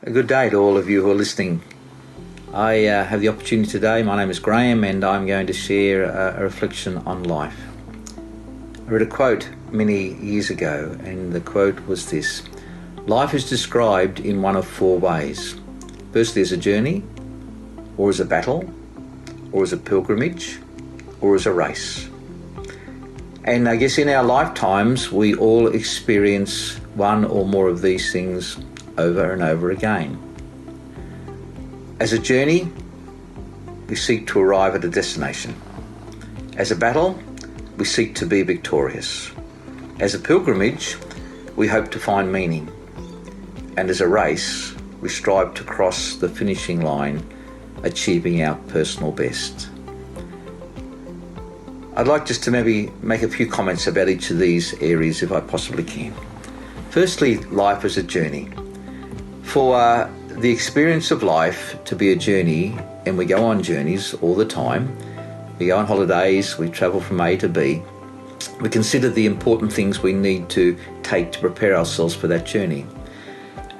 A good day to all of you who are listening. I have the opportunity today. My name is Graham and I'm going to share a reflection on life. I read a quote many years ago, and the quote was this: life is described in one of four ways. Firstly, as a journey, or as a battle, or as a pilgrimage, or as a race. And I guess in our lifetimes we all experience one or more of these things over and over again. As a journey, we seek to arrive at a destination. As a battle, we seek to be victorious. As a pilgrimage, we hope to find meaning. And as a race, we strive to cross the finishing line, achieving our personal best. I'd like just to maybe make a few comments about each of these areas if I possibly can. Firstly, life as a journey. For the experience of life to be a journey, and we go on journeys all the time, we go on holidays, we travel from A to B, we consider the important things we need to take to prepare ourselves for that journey.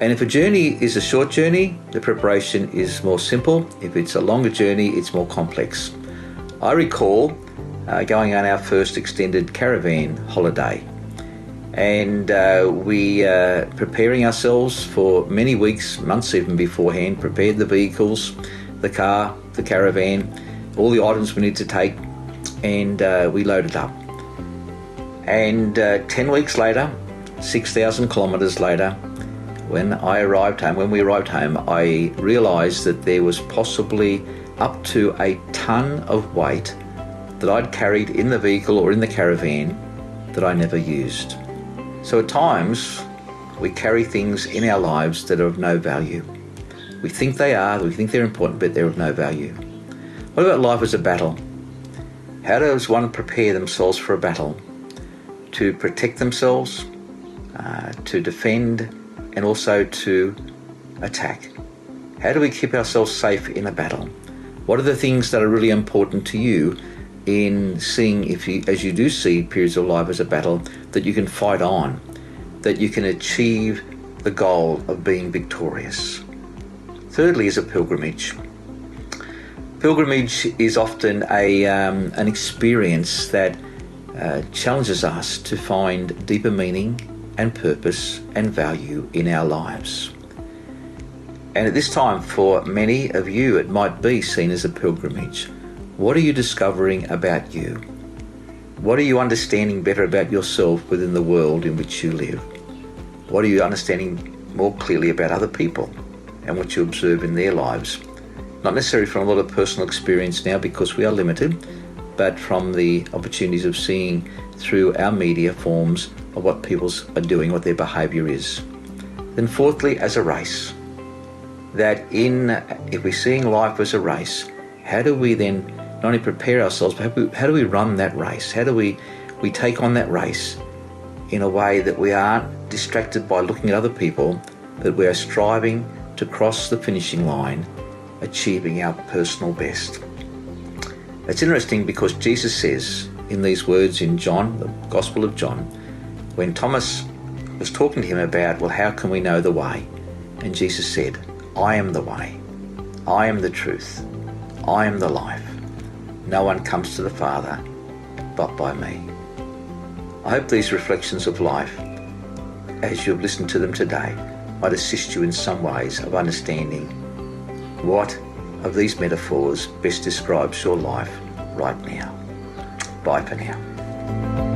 And if a journey is a short journey, the preparation is more simple. If it's a longer journey, it's more complex. I recall going on our first extended caravan holiday, and we preparing ourselves for many weeks, months even beforehand, prepared the vehicles, the car, the caravan, all the items we need to take, and we loaded up. And 10 weeks later, 6,000 kilometres later, when we arrived home, I realised that there was possibly up to a tonne of weight that I'd carried in the vehicle or in the caravan that I never used. So at times, we carry things in our lives that are of no value. We think they are, we think they're important, but they're of no value. What about life as a battle? How does one prepare themselves for a battle? To protect themselves, to defend, and also to attack. How do we keep ourselves safe in a battle? What are the things that are really important to you in seeing, as you do see periods of life as a battle, that you can fight on, that you can achieve the goal of being victorious? Thirdly, is a pilgrimage. Pilgrimage is often an experience that challenges us to find deeper meaning and purpose and value in our lives. And at this time, for many of you, it might be seen as a pilgrimage. What are you discovering about you? What are you understanding better about yourself within the world in which you live? What are you understanding more clearly about other people and what you observe in their lives? Not necessarily from a lot of personal experience now, because we are limited, but from the opportunities of seeing through our media forms of what people are doing, what their behaviour is. Then fourthly, as a race. That if we're seeing life as a race, how do we then not only prepare ourselves, but how do we run that race? How do we take on that race in a way that we aren't distracted by looking at other people, but we are striving to cross the finishing line, achieving our personal best? It's interesting because Jesus says in these words in John, the Gospel of John, when Thomas was talking to him about, well, how can we know the way? And Jesus said, I am the way, I am the truth, I am the life. No one comes to the Father but by me. I hope these reflections of life, as you've listened to them today, might assist you in some ways of understanding what of these metaphors best describes your life right now. Bye for now.